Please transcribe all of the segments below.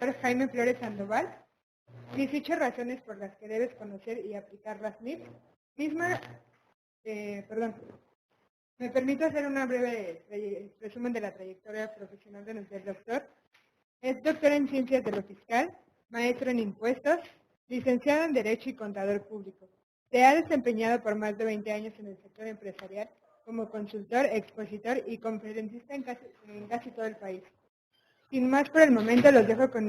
Jaime Flores Sandoval, 18 razones por las que debes conocer y aplicar las NIPS. Me permito hacer una breve resumen de la trayectoria profesional de nuestro doctor. Es doctor en Ciencias de lo Fiscal, maestro en Impuestos, licenciado en Derecho y Contador Público. Se ha desempeñado por más de 20 años en el sector empresarial como consultor, expositor y conferencista en casi todo el país. Sin más por el momento, los dejo con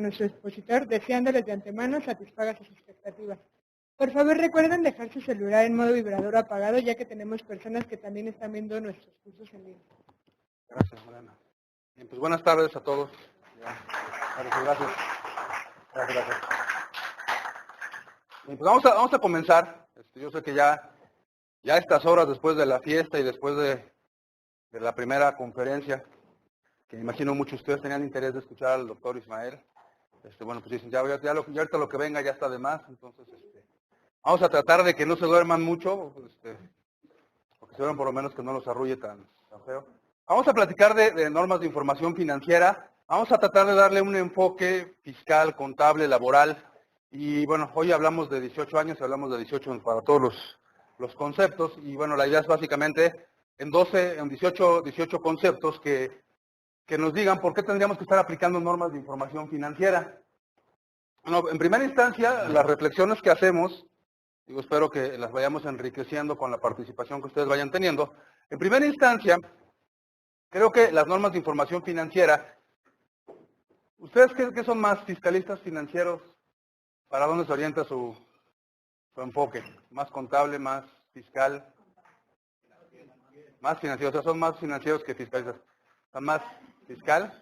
nuestro expositor, deseándoles de antemano satisfaga sus expectativas. Por favor, recuerden dejar su celular en modo vibrador apagado, ya que tenemos personas que también están viendo nuestros cursos en línea. Gracias, Morena. Bien, pues buenas tardes a todos. Gracias. Bien, pues vamos a comenzar. Yo sé que ya a estas horas, después de la fiesta y después de la primera conferencia, que me imagino muchos de ustedes tenían interés de escuchar al doctor Ismael. Bueno, pues dicen, ya ahorita lo que venga ya está de más, entonces vamos a tratar de que no se duerman mucho, porque se duerman por lo menos que no los arrulle tan feo. Vamos a platicar de normas de información financiera, vamos a tratar de darle un enfoque fiscal, contable, laboral, y bueno, hoy hablamos de 18 años, hablamos de 18 para todos los conceptos, y bueno, la idea es básicamente en 18 conceptos que nos digan por qué tendríamos que estar aplicando normas de información financiera. Bueno, en primera instancia, las reflexiones que hacemos, espero que las vayamos enriqueciendo con la participación que ustedes vayan teniendo. En primera instancia, creo que las normas de información financiera, ¿ustedes qué son más, fiscalistas, financieros? ¿Para dónde se orienta su enfoque? ¿Más contable, más fiscal? Más financiero, o sea, son más financieros que fiscalistas. ¿Son más fiscal?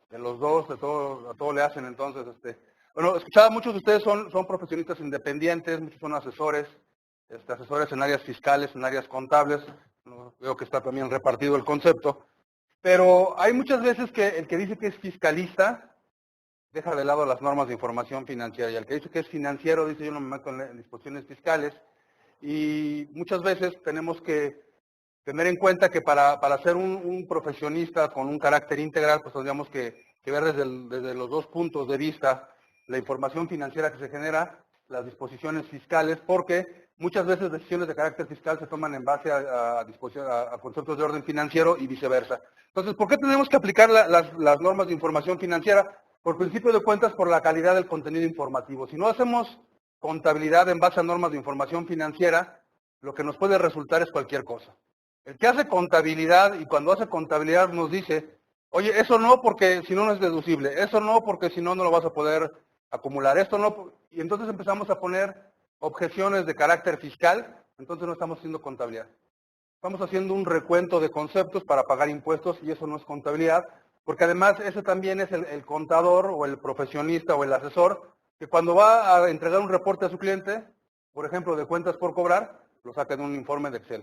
De los dos, a todo le hacen entonces. Bueno, escuchaba, muchos de ustedes son profesionistas independientes, muchos son asesores, asesores en áreas fiscales, en áreas contables. Veo que está también repartido el concepto. Pero hay muchas veces que el que dice que es fiscalista deja de lado las normas de información financiera, y el que dice que es financiero dice yo no me meto en disposiciones fiscales, y muchas veces tenemos que tener en cuenta que para ser un profesionista con un carácter integral, pues tendríamos que ver desde los dos puntos de vista la información financiera que se genera, las disposiciones fiscales, porque muchas veces decisiones de carácter fiscal se toman en base a conceptos de orden financiero y viceversa. Entonces, ¿por qué tenemos que aplicar las normas de información financiera? Por principio de cuentas, por la calidad del contenido informativo. Si no hacemos contabilidad en base a normas de información financiera, lo que nos puede resultar es cualquier cosa. El que hace contabilidad, y cuando hace contabilidad nos dice, oye, eso no porque si no no es deducible, eso no porque si no no lo vas a poder acumular, esto no, y entonces empezamos a poner objeciones de carácter fiscal, entonces no estamos haciendo contabilidad. Estamos haciendo un recuento de conceptos para pagar impuestos y eso no es contabilidad, porque además ese también es el contador o el profesionista o el asesor que cuando va a entregar un reporte a su cliente, por ejemplo, de cuentas por cobrar, lo saca en un informe de Excel.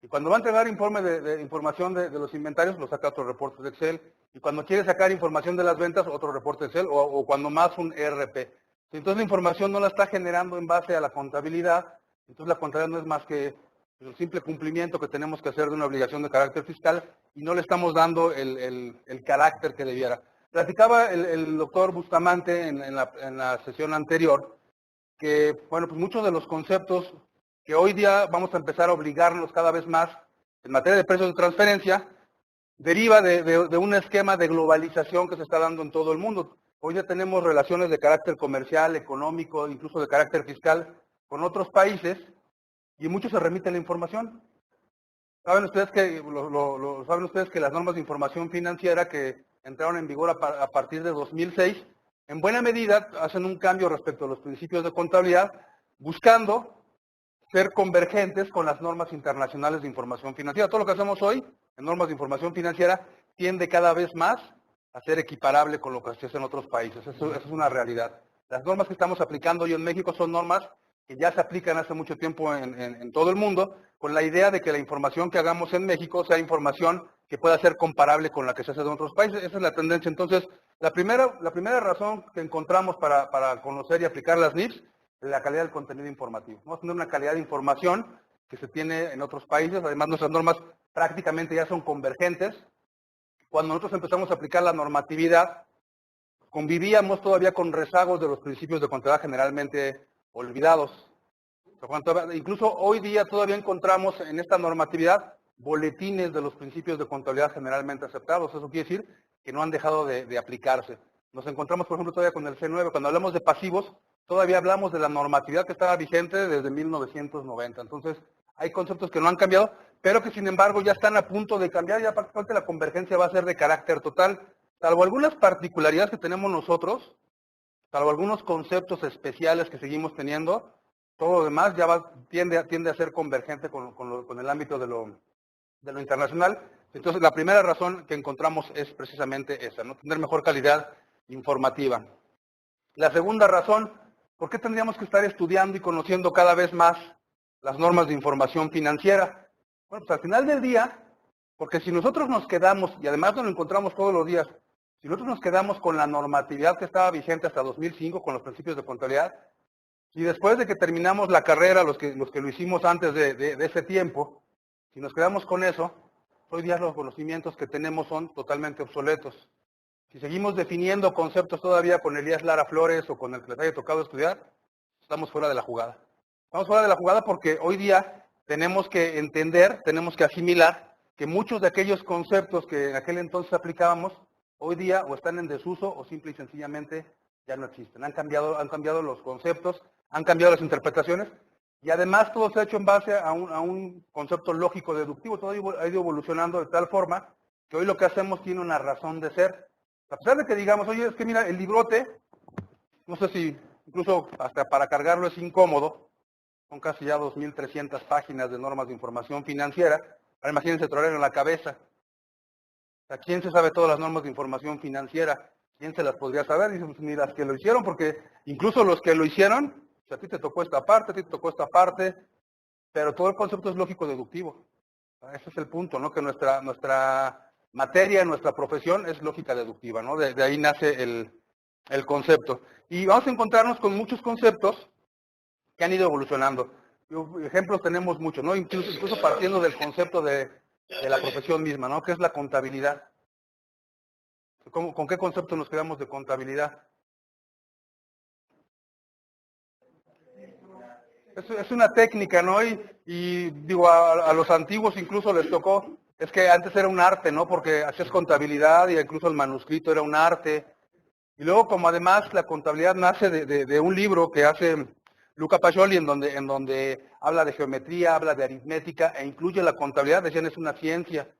Y cuando va a entregar informe de información de los inventarios, lo saca otro reporte de Excel. Y cuando quiere sacar información de las ventas, otro reporte de Excel, o cuando más un ERP. Entonces la información no la está generando en base a la contabilidad, entonces la contabilidad no es más que el simple cumplimiento que tenemos que hacer de una obligación de carácter fiscal y no le estamos dando el carácter que debiera. Platicaba el doctor Bustamante en la sesión anterior que, bueno, pues muchos de los conceptos que hoy día vamos a empezar a obligarnos cada vez más en materia de precios de transferencia, deriva de un esquema de globalización que se está dando en todo el mundo. Hoy ya tenemos relaciones de carácter comercial, económico, incluso de carácter fiscal con otros países, y mucho se remite la información. ¿Saben ustedes que las normas de información financiera que entraron en vigor a partir de 2006, en buena medida hacen un cambio respecto a los principios de contabilidad, buscando ser convergentes con las normas internacionales de información financiera? Todo lo que hacemos hoy en normas de información financiera tiende cada vez más a ser equiparable con lo que se hace en otros países. Eso es una realidad. Las normas que estamos aplicando hoy en México son normas que ya se aplican hace mucho tiempo en todo el mundo, con la idea de que la información que hagamos en México sea información que pueda ser comparable con la que se hace en otros países. Esa es la tendencia. Entonces, la primera razón que encontramos para conocer y aplicar las NIPS es la calidad del contenido informativo. Vamos a tener una calidad de información que se tiene en otros países. Además, nuestras normas prácticamente ya son convergentes. Cuando nosotros empezamos a aplicar la normatividad, convivíamos todavía con rezagos de los principios de contabilidad generalmente olvidados. Incluso hoy día todavía encontramos en esta normatividad boletines de los principios de contabilidad generalmente aceptados. Eso quiere decir que no han dejado de aplicarse. Nos encontramos, por ejemplo, todavía con el C9. Cuando hablamos de pasivos, todavía hablamos de la normatividad que estaba vigente desde 1990. Entonces, hay conceptos que no han cambiado, pero que sin embargo ya están a punto de cambiar. Ya prácticamente la convergencia va a ser de carácter total. Salvo algunas particularidades que tenemos nosotros, salvo algunos conceptos especiales que seguimos teniendo, todo lo demás ya tiende a ser convergente con el ámbito de lo internacional. Entonces, la primera razón que encontramos es precisamente esa, ¿no? Tener mejor calidad informativa. La segunda razón, ¿por qué tendríamos que estar estudiando y conociendo cada vez más las normas de información financiera? Bueno, pues al final del día, porque si nosotros nos quedamos, y además nos lo encontramos todos los días, si nosotros nos quedamos con la normatividad que estaba vigente hasta 2005, con los principios de contabilidad, y después de que terminamos la carrera, los que lo hicimos antes de ese tiempo, si nos quedamos con eso, hoy día los conocimientos que tenemos son totalmente obsoletos. Si seguimos definiendo conceptos todavía con Elías Lara Flores o con el que les haya tocado estudiar, estamos fuera de la jugada. Estamos fuera de la jugada porque hoy día tenemos que entender, tenemos que asimilar que muchos de aquellos conceptos que en aquel entonces aplicábamos, hoy día o están en desuso o simple y sencillamente ya no existen. Han cambiado los conceptos, han cambiado las interpretaciones y además todo se ha hecho en base a un concepto lógico deductivo. Todo ha ido evolucionando de tal forma que hoy lo que hacemos tiene una razón de ser. A pesar de que digamos, oye, es que mira, el librote, no sé si incluso hasta para cargarlo es incómodo, son casi ya 2.300 páginas de normas de información financiera. Ahora imagínense traerlo en la cabeza. O sea, ¿quién se sabe todas las normas de información financiera? ¿Quién se las podría saber? Dicen, pues, ni las que lo hicieron, porque incluso los que lo hicieron, a ti te tocó esta parte, a ti te tocó esta parte, pero todo el concepto es lógico deductivo. Ese es el punto, ¿no? Que nuestra materia, nuestra profesión es lógica deductiva, ¿no? De ahí nace el concepto. Y vamos a encontrarnos con muchos conceptos que han ido evolucionando. Ejemplos tenemos muchos, ¿no? Incluso partiendo del concepto de la profesión misma, ¿no? ¿Qué es la contabilidad? ¿Con qué concepto nos quedamos de contabilidad? Es una técnica, ¿no? Y digo, a los antiguos incluso les tocó, es que antes era un arte, ¿no? Porque hacías contabilidad y incluso el manuscrito era un arte. Y luego, como además la contabilidad nace de un libro que hace Luca Pacioli, en donde habla de geometría, habla de aritmética e incluye la contabilidad, decían es una ciencia.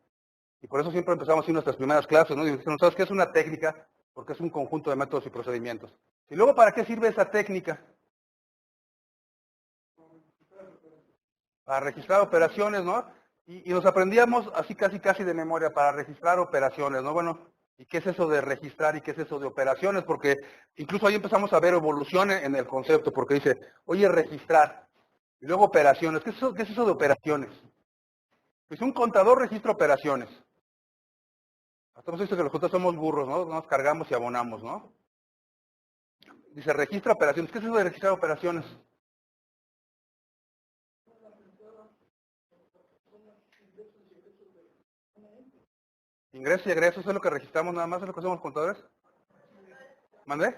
Y por eso siempre empezamos así nuestras primeras clases, ¿no? Y decían, ¿sabes qué es una técnica? Porque es un conjunto de métodos y procedimientos. Y luego, ¿para qué sirve esa técnica? Para registrar operaciones, ¿no? Y nos aprendíamos así casi de memoria para registrar operaciones, ¿no? Bueno, ¿y qué es eso de registrar y qué es eso de operaciones? Porque incluso ahí empezamos a ver evolución en el concepto, porque dice, oye, registrar, y luego operaciones. ¿Qué es eso de operaciones? Pues un contador registra operaciones. Hasta nos dice que los contadores somos burros, ¿no? Nos cargamos y abonamos, ¿no? Dice, registra operaciones. ¿Qué es eso de registrar operaciones? Ingresos y egresos es lo que registramos nada más, es lo que hacemos los contadores. ¿Mandé?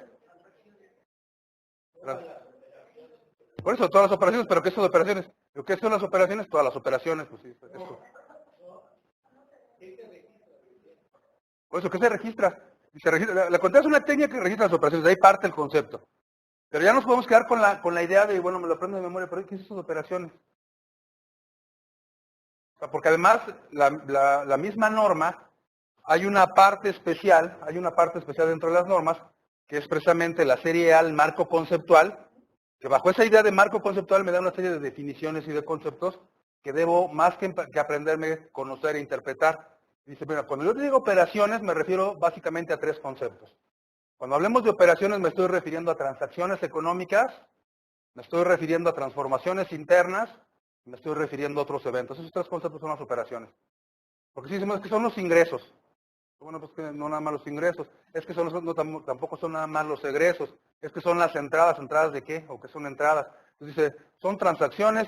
Por eso, todas las operaciones, pero ¿qué son las operaciones? ¿Qué son las operaciones? Todas las operaciones, pues sí, eso. Por eso, ¿qué se registra? La contabilidad es una técnica que registra las operaciones, de ahí parte el concepto. Pero ya nos podemos quedar con la idea de, bueno, me lo aprendo de memoria, pero ¿qué es eso de operaciones? O sea, porque además, la misma norma, hay una parte especial dentro de las normas, que es precisamente la serie A, el marco conceptual, que bajo esa idea de marco conceptual me da una serie de definiciones y de conceptos que debo, más que aprenderme, conocer e interpretar. Dice, mira, cuando yo digo operaciones me refiero básicamente a tres conceptos. Cuando hablemos de operaciones me estoy refiriendo a transacciones económicas, me estoy refiriendo a transformaciones internas, y me estoy refiriendo a otros eventos. Esos tres conceptos son las operaciones. Porque si decimos que son los ingresos, bueno, pues que no nada más los ingresos, es que tampoco son nada más los egresos, es que son las entradas. ¿Entradas de qué? ¿O qué son entradas? Entonces dice, son transacciones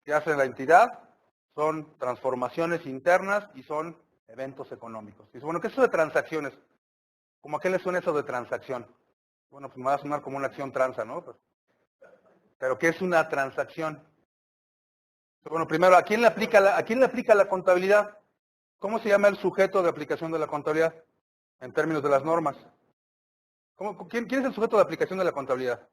que hace la entidad, son transformaciones internas y son eventos económicos. Dice, bueno, ¿qué es eso de transacciones? ¿Cómo a qué le suena eso de transacción? Bueno, pues me va a sonar como una acción transa, ¿no? Pero ¿qué es una transacción? Bueno, primero, ¿a quién le aplica la contabilidad? ¿Cómo se llama el sujeto de aplicación de la contabilidad? En términos de las normas. ¿Quién es el sujeto de aplicación de la contabilidad?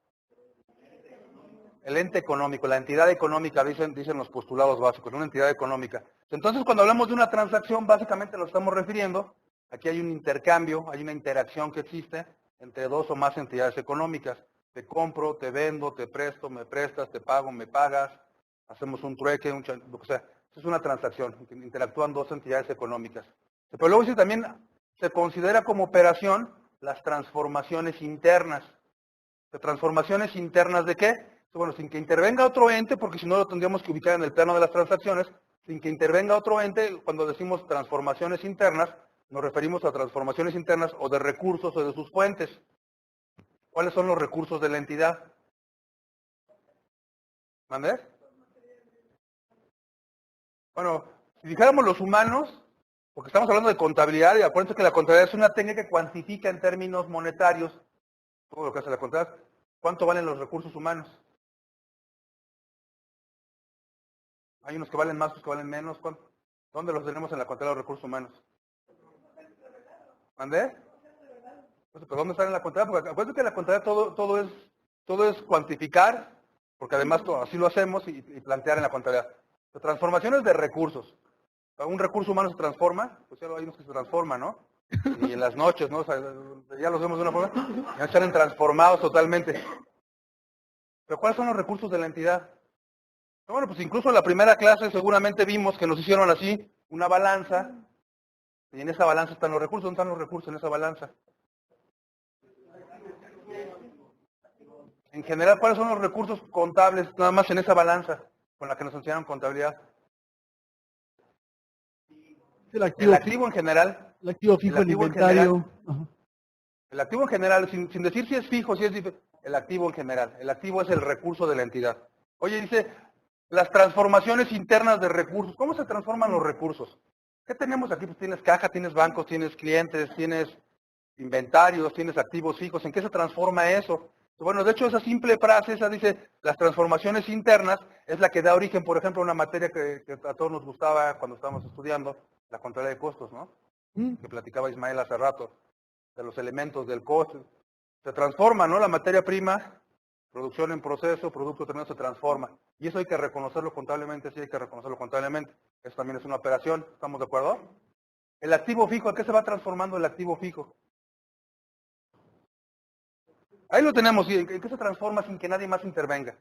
El ente económico, la entidad económica, dicen los postulados básicos, una entidad económica. Entonces, cuando hablamos de una transacción, básicamente lo estamos refiriendo, aquí hay un intercambio, hay una interacción que existe entre dos o más entidades económicas. Te compro, te vendo, te presto, me prestas, te pago, me pagas, hacemos un trueque, lo que sea. Eso es una transacción, interactúan dos entidades económicas. Pero luego dice también, se considera como operación las transformaciones internas. ¿De transformaciones internas de qué? Bueno, sin que intervenga otro ente, porque si no lo tendríamos que ubicar en el plano de las transacciones, sin que intervenga otro ente, cuando decimos transformaciones internas, nos referimos a transformaciones internas o de recursos o de sus fuentes. ¿Cuáles son los recursos de la entidad? ¿Mandé? Bueno, si dijéramos los humanos, porque estamos hablando de contabilidad, y acuérdense que la contabilidad es una técnica que cuantifica en términos monetarios todo lo que hace la contabilidad. ¿Cuánto valen los recursos humanos? Hay unos que valen más, otros que valen menos. ¿Dónde los tenemos en la contabilidad de los recursos humanos? ¿Mandé? Pues, ¿pero dónde están en la contabilidad? Porque acuérdense que la contabilidad todo es cuantificar, porque además así lo hacemos y plantear en la contabilidad. Transformaciones de recursos. ¿Un recurso humano se transforma? Pues ya hay unos que se transforman, ¿no? Y en las noches, ¿no? O sea, ya los vemos de una forma, ya están transformados totalmente. ¿Pero cuáles son los recursos de la entidad? Bueno, pues incluso en la primera clase seguramente vimos que nos hicieron así una balanza, y en esa balanza están los recursos. ¿Dónde están los recursos en esa balanza? En general, ¿cuáles son los recursos contables nada más en esa balanza con la que nos enseñaron contabilidad? El activo en general. El activo fijo, el inventario. El activo en general, sin decir si es fijo, si es el activo en general. El activo es el recurso de la entidad. Oye, dice, las transformaciones internas de recursos. ¿Cómo se transforman los recursos? ¿Qué tenemos aquí? Pues tienes caja, tienes bancos, tienes clientes, tienes inventarios, tienes activos fijos. ¿En qué se transforma eso? Bueno, de hecho esa simple frase, esa dice, las transformaciones internas, es la que da origen, por ejemplo, a una materia que a todos nos gustaba cuando estábamos estudiando, la contabilidad de costos, ¿no? Que platicaba Ismael hace rato, de los elementos del costo. Se transforma, ¿no? La materia prima, producción en proceso, producto terminado se transforma. Y eso hay que reconocerlo contablemente, sí hay que reconocerlo contablemente. Eso también es una operación, ¿estamos de acuerdo? El activo fijo, ¿a qué se va transformando el activo fijo? Ahí lo tenemos, ¿en qué se transforma sin que nadie más intervenga?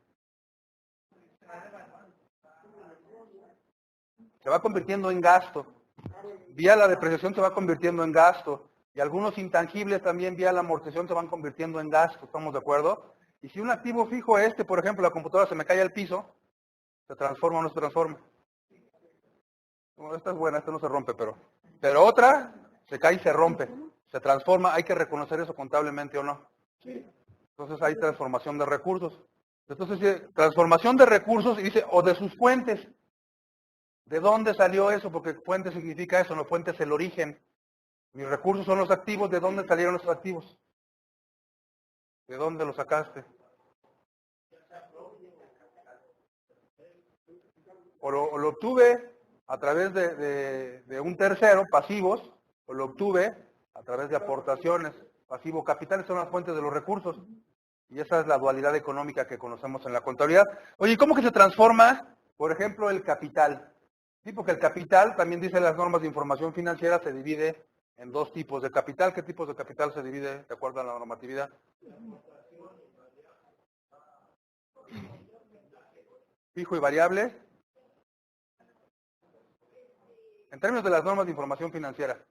Se va convirtiendo en gasto. Vía la depreciación se va convirtiendo en gasto. Y algunos intangibles también vía la amortización se van convirtiendo en gasto, ¿estamos de acuerdo? Y si un activo fijo por ejemplo, la computadora se me cae al piso, ¿se transforma o no se transforma? Bueno, esta es buena, esta no se rompe, pero otra se cae y se rompe. Se transforma, hay que reconocer eso contablemente o no. Entonces hay transformación de recursos. Entonces dice, transformación de recursos y dice, o de sus fuentes. ¿De dónde salió eso? Porque fuente significa eso, no fuente es el origen. Mis recursos son los activos, ¿de dónde salieron esos activos? ¿De dónde los sacaste? O lo obtuve a través de un tercero, pasivos, o lo obtuve a través de aportaciones. Pasivo capital son las fuentes de los recursos. Y esa es la dualidad económica que conocemos en la contabilidad. Oye, ¿cómo que se transforma, por ejemplo, el capital? Sí, porque el capital, también dicen las normas de información financiera, se divide en dos tipos de capital. ¿Qué tipos de capital se divide de acuerdo a la normatividad? Fijo y variable. En términos de las normas de información financiera.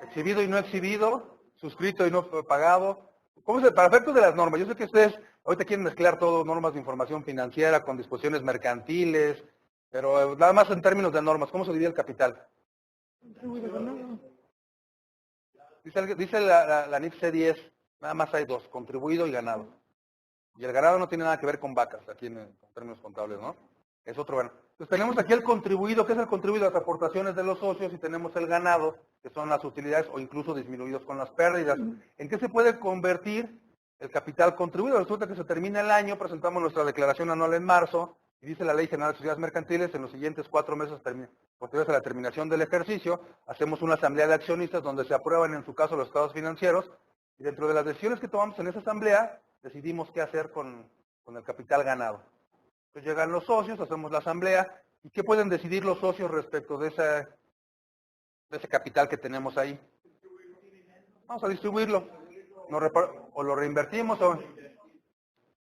Exhibido y no exhibido, suscrito y no pagado. ¿Cómo se? Para efectos de las normas, yo sé que ustedes ahorita quieren mezclar todo, normas de información financiera con disposiciones mercantiles, pero nada más en términos de normas, ¿cómo se divide el capital? Dice la NIF C10, nada más hay dos, contribuido y ganado. Y el ganado no tiene nada que ver con vacas, aquí en términos contables, ¿no? es otro ganado. Entonces tenemos aquí el contribuido. ¿Qué es el contribuido? Las aportaciones de los socios, y tenemos el ganado, que son las utilidades o incluso disminuidos con las pérdidas. ¿En qué se puede convertir el capital contribuido? Resulta que se termina el año, presentamos nuestra declaración anual en marzo, y dice la Ley General de Sociedades Mercantiles, en los siguientes 4 meses posteriores a la terminación del ejercicio, hacemos una asamblea de accionistas donde se aprueban en su caso los estados financieros, y dentro de las decisiones que tomamos en esa asamblea, decidimos qué hacer con el capital ganado. Entonces llegan los socios, hacemos la asamblea, ¿y qué pueden decidir los socios respecto de ese capital que tenemos ahí? Vamos a distribuirlo, o lo reinvertimos,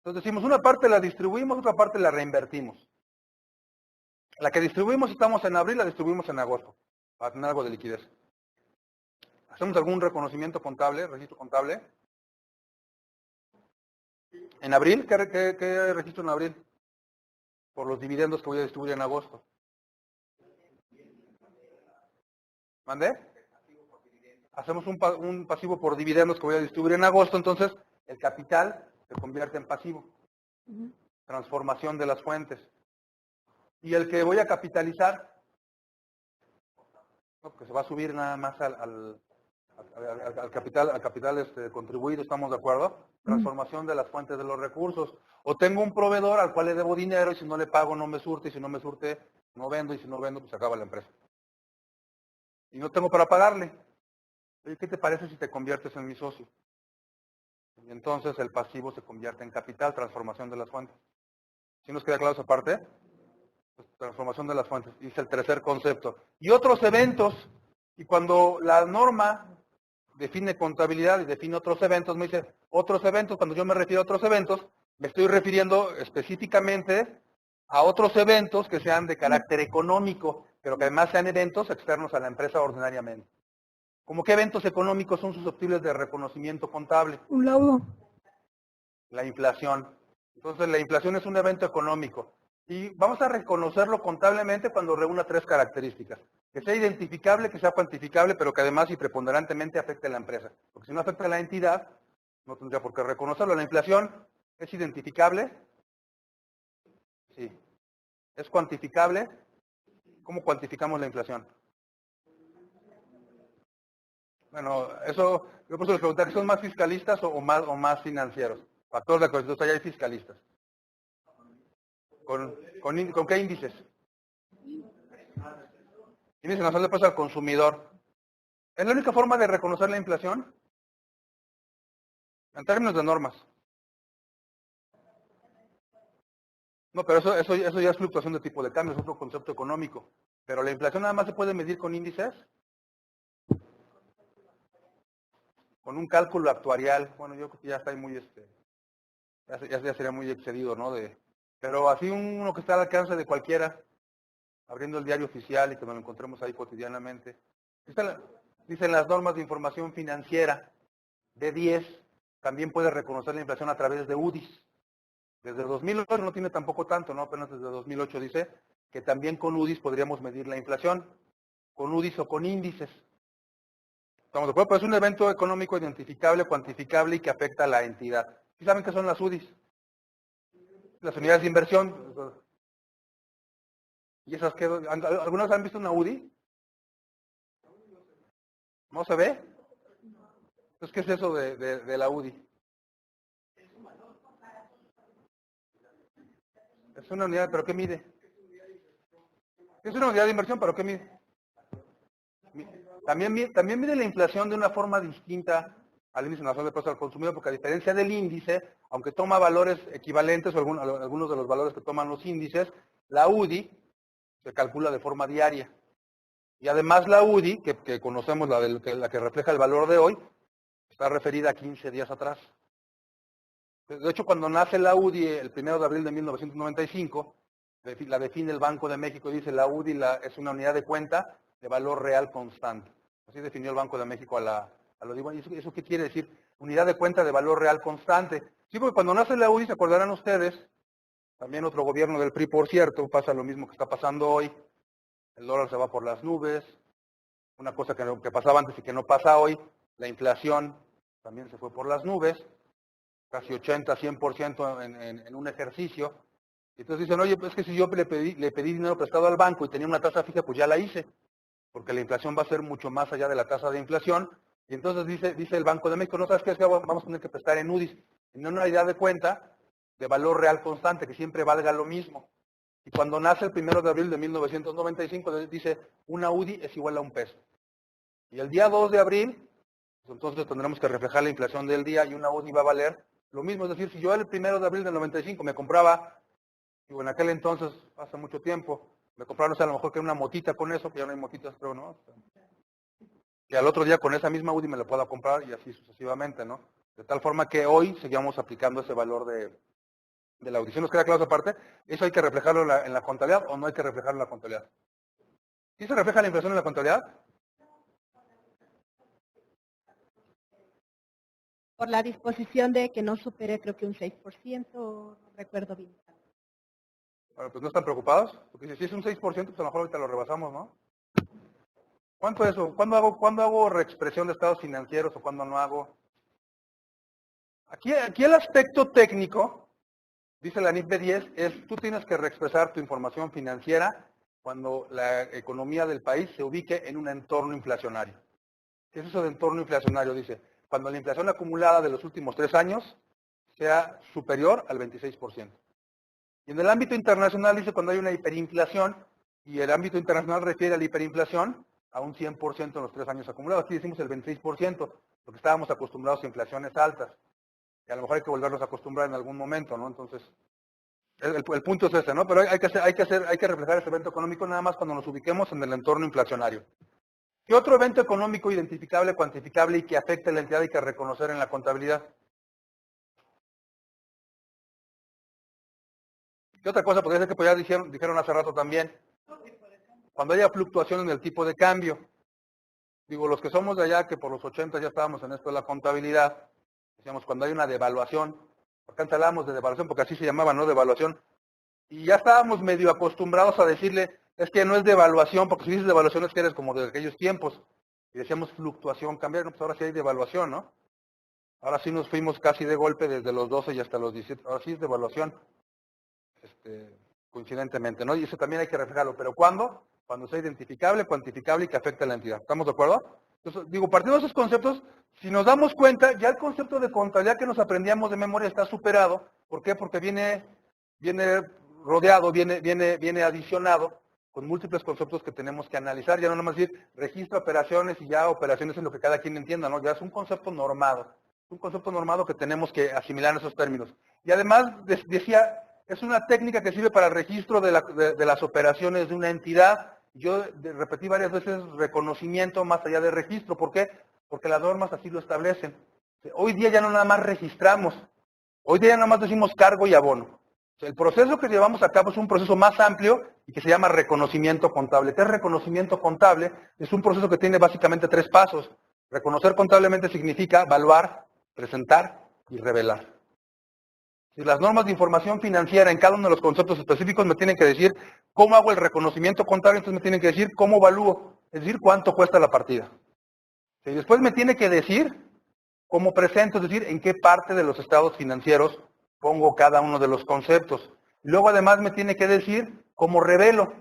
entonces decimos, una parte la distribuimos, otra parte la reinvertimos. La que distribuimos estamos en abril, la distribuimos en agosto, para tener algo de liquidez. ¿Hacemos algún reconocimiento contable, registro contable? ¿En abril? ¿Qué registro en abril? Por los dividendos que voy a distribuir en agosto. ¿Mandé? Hacemos un pasivo por dividendos que voy a distribuir en agosto, entonces el capital se convierte en pasivo. Transformación de las fuentes. Y el que voy a capitalizar, que se va a subir nada más al capital contribuido, ¿estamos de acuerdo? Transformación de las fuentes de los recursos. O tengo un proveedor al cual le debo dinero y si no le pago no me surte, y si no me surte no vendo, y si no vendo pues se acaba la empresa. Y no tengo para pagarle. Oye, ¿qué te parece si te conviertes en mi socio? Y entonces el pasivo se convierte en capital, transformación de las fuentes. ¿Sí nos queda claro esa parte? Pues, transformación de las fuentes, y es el tercer concepto. Y otros eventos, y cuando la norma define contabilidad y define otros eventos, me dice otros eventos, cuando yo me refiero a otros eventos, me estoy refiriendo específicamente a otros eventos que sean de carácter económico, pero que además sean eventos externos a la empresa ordinariamente. ¿Cómo qué eventos económicos son susceptibles de reconocimiento contable? Un laudo. La inflación. Entonces la inflación es un evento económico. Y vamos a reconocerlo contablemente cuando reúna 3 características. Que sea identificable, que sea cuantificable, pero que además y preponderantemente afecte a la empresa. Porque si no afecta a la entidad, no tendría por qué reconocerlo. La inflación es identificable. Sí. ¿Es cuantificable? ¿Cómo cuantificamos la inflación? Bueno, eso, yo por eso les pregunté, ¿que son más fiscalistas o más financieros? Factor de acuerdo, entonces allá hay fiscalistas. ¿Con qué índices? Índice nacional de precios al consumidor. ¿Es la única forma de reconocer la inflación? En términos de normas. No, pero eso ya es fluctuación de tipo de cambio, es otro concepto económico. Pero la inflación nada más se puede medir con índices. Con un cálculo actuarial. Bueno, yo creo que ya está ahí muy, ya sería muy excedido, ¿no? Pero así uno que está al alcance de cualquiera, abriendo el diario oficial y que nos lo encontremos ahí cotidianamente. Dicen las normas de información financiera de 10, también puede reconocer la inflación a través de UDIs. Desde 2008 no tiene tampoco tanto, ¿no? Apenas desde 2008 dice que también con UDIs podríamos medir la inflación, con UDIs o con índices. ¿Estamos de acuerdo? Pero es un evento económico identificable, cuantificable y que afecta a la entidad. ¿Sí saben qué son las UDIs? Las unidades de inversión. ¿Y esas qué? ¿Alguna vez han visto una UDI? ¿No se ve? Entonces, ¿qué es eso de la UDI? Es una unidad, ¿pero qué mide? Es una unidad de inversión, ¿pero qué mide? También mide la inflación de una forma distinta al índice nacional de precios al consumidor, porque a diferencia del índice, aunque toma valores equivalentes o algunos de los valores que toman los índices, la UDI se calcula de forma diaria. Y además la UDI, que conocemos la que refleja el valor de hoy, está referida a 15 días atrás. De hecho, cuando nace la UDI el 1 de abril de 1995, la define el Banco de México y dice la UDI es una unidad de cuenta de valor real constante. Así definió el Banco de México a la UDI. ¿Y eso qué quiere decir? Unidad de cuenta de valor real constante. Sí, porque cuando nace la UDI, se acordarán ustedes, también otro gobierno del PRI, por cierto, pasa lo mismo que está pasando hoy. El dólar se va por las nubes. Una cosa que pasaba antes y que no pasa hoy, la inflación también se fue por las nubes. Casi 80, 100% en un ejercicio. Y entonces dicen, oye, pues es que si yo le pedí dinero prestado al banco y tenía una tasa fija, pues ya la hice, porque la inflación va a ser mucho más allá de la tasa de inflación. Y entonces dice el Banco de México, no sabes qué, es que vamos a tener que prestar en UDIs, en una unidad de cuenta de valor real constante, que siempre valga lo mismo. Y cuando nace el 1 de abril de 1995, dice, una UDI es igual a $1. Y el día 2 de abril, pues entonces tendremos que reflejar la inflación del día y una UDI va a valer lo mismo. Es decir, si yo el 1 de abril del 95 me compraba, digo, en aquel entonces, hace mucho tiempo, me compraron, no sé, a lo mejor que una motita con eso, que ya no hay motitas, creo, ¿no? Que al otro día con esa misma UDI me la pueda comprar y así sucesivamente, ¿no? De tal forma que hoy seguimos aplicando ese valor de la UDI. ¿Sí nos queda claro esa parte? ¿Eso hay que reflejarlo en la contabilidad o no hay que reflejarlo en la contabilidad? ¿Sí se refleja la inflación en la contabilidad? Por la disposición de que no supere, creo que un 6%, no recuerdo bien. Bueno, pues no están preocupados, porque si es un 6%, pues a lo mejor ahorita lo rebasamos, ¿no? ¿Cuánto es eso? ¿Cuándo hago reexpresión de estados financieros o cuándo no hago? Aquí el aspecto técnico, dice la NIF B10, es tú tienes que reexpresar tu información financiera cuando la economía del país se ubique en un entorno inflacionario. ¿Qué es eso de entorno inflacionario? Dice, cuando la inflación acumulada de los últimos 3 años sea superior al 26%. Y en el ámbito internacional dice cuando hay una hiperinflación, y el ámbito internacional refiere a la hiperinflación a un 100% en los 3 años acumulados. Aquí decimos el 26%, porque estábamos acostumbrados a inflaciones altas. Y a lo mejor hay que volverlos a acostumbrar en algún momento, ¿no? Entonces, el punto es ese, ¿no? Pero hay que reflejar ese evento económico nada más cuando nos ubiquemos en el entorno inflacionario. ¿Qué otro evento económico identificable, cuantificable y que afecte a la entidad hay que reconocer en la contabilidad? ¿Qué otra cosa podría ser que pues ya dijeron hace rato también? Cuando haya fluctuación en el tipo de cambio. Digo, los que somos de allá, que por los 80 ya estábamos en esto de la contabilidad, decíamos cuando hay una devaluación, porque antes hablábamos de devaluación, porque así se llamaba, ¿no? Devaluación. Y ya estábamos medio acostumbrados a decirle, es que no es devaluación, porque si dices devaluación es que eres como de aquellos tiempos. Y decíamos fluctuación, cambiar, no, pues ahora sí hay devaluación, ¿no? Ahora sí nos fuimos casi de golpe desde los 12 y hasta los 17. Ahora sí es devaluación, coincidentemente, ¿no? Y eso también hay que reflejarlo. ¿Pero cuándo? Cuando sea identificable, cuantificable y que afecte a la entidad. ¿Estamos de acuerdo? Entonces, digo, partiendo de esos conceptos, si nos damos cuenta, ya el concepto de contabilidad que nos aprendíamos de memoria está superado. ¿Por qué? Porque viene rodeado, viene adicionado con múltiples conceptos que tenemos que analizar. Ya no nomás decir registro, operaciones y ya operaciones en lo que cada quien entienda, ¿no? Ya es un concepto normado. Es un concepto normado que tenemos que asimilar en esos términos. Y además, decía, es una técnica que sirve para el registro de las operaciones de una entidad. Yo repetí varias veces reconocimiento más allá de registro. ¿Por qué? Porque las normas así lo establecen. Hoy día ya no nada más registramos. Hoy día ya nada más decimos cargo y abono. El proceso que llevamos a cabo es un proceso más amplio y que se llama reconocimiento contable. ¿Qué es reconocimiento contable? Es un proceso que tiene básicamente 3 pasos. Reconocer contablemente significa evaluar, presentar y revelar. Si las normas de información financiera en cada uno de los conceptos específicos me tienen que decir cómo hago el reconocimiento contable, entonces me tienen que decir cómo evalúo, es decir, cuánto cuesta la partida. Y después me tiene que decir cómo presento, es decir, en qué parte de los estados financieros pongo cada uno de los conceptos. Luego además me tiene que decir cómo revelo,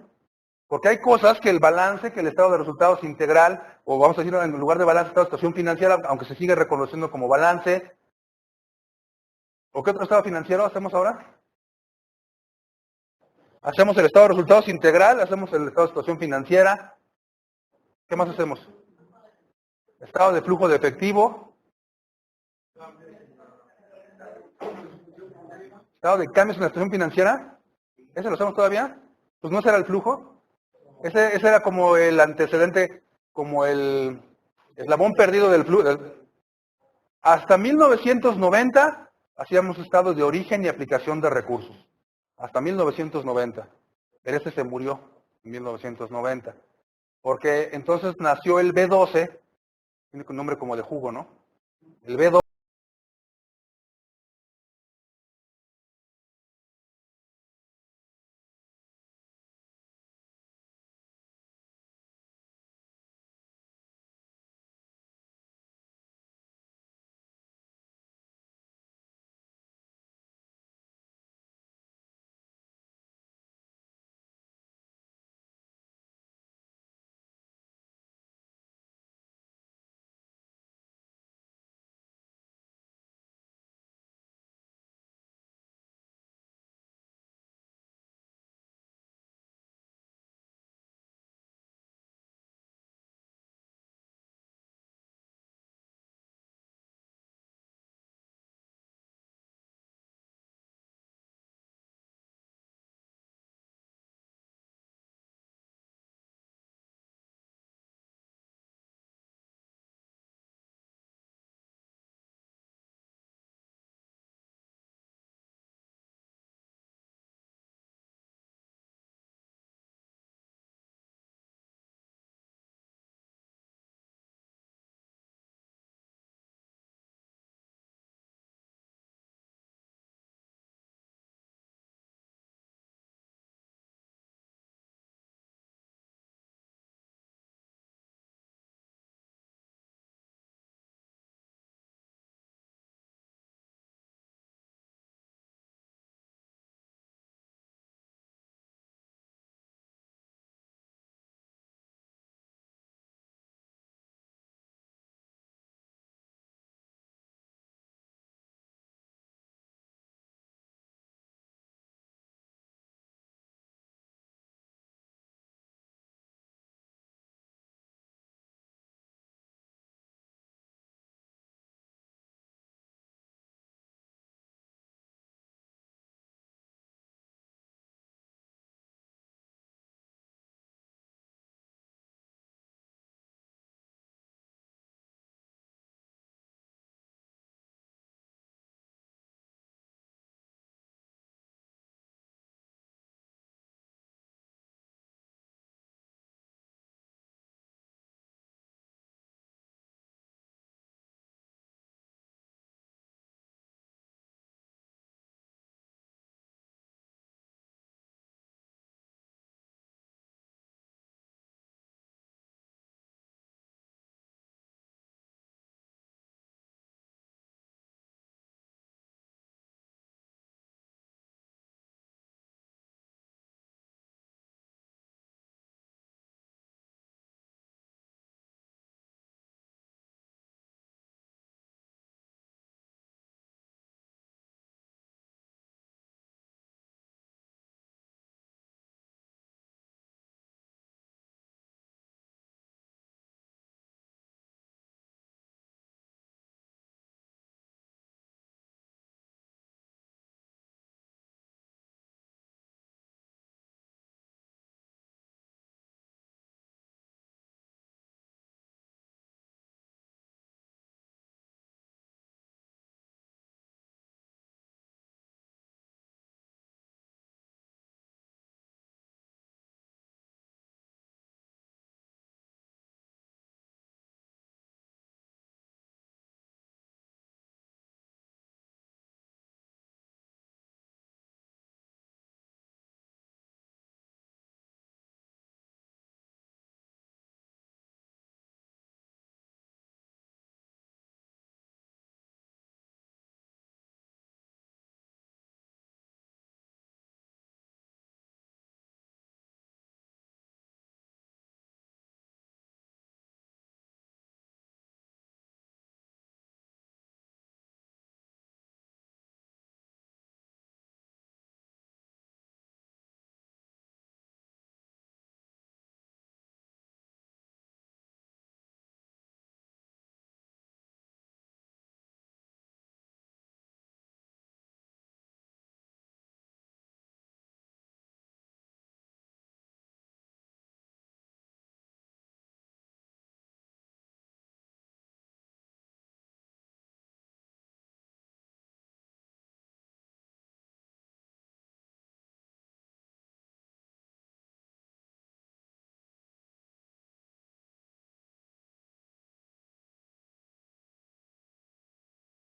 porque hay cosas que el balance, que el estado de resultados integral, o vamos a decir en lugar de balance, estado de situación financiera, aunque se sigue reconociendo como balance. ¿O qué otro estado financiero hacemos ahora? Hacemos el estado de resultados integral, hacemos el estado de situación financiera. ¿Qué más hacemos? Estado de flujo de efectivo. Estado de cambios en la situación financiera. ¿Ese lo hacemos todavía? Pues no ese era el flujo. Ese era como el antecedente, como el eslabón perdido del flujo. Hasta 1990 hacíamos estados de origen y aplicación de recursos. Hasta 1990. Pero ese se murió en 1990. Porque entonces nació el B12, tiene un nombre como de jugo, ¿no? El B12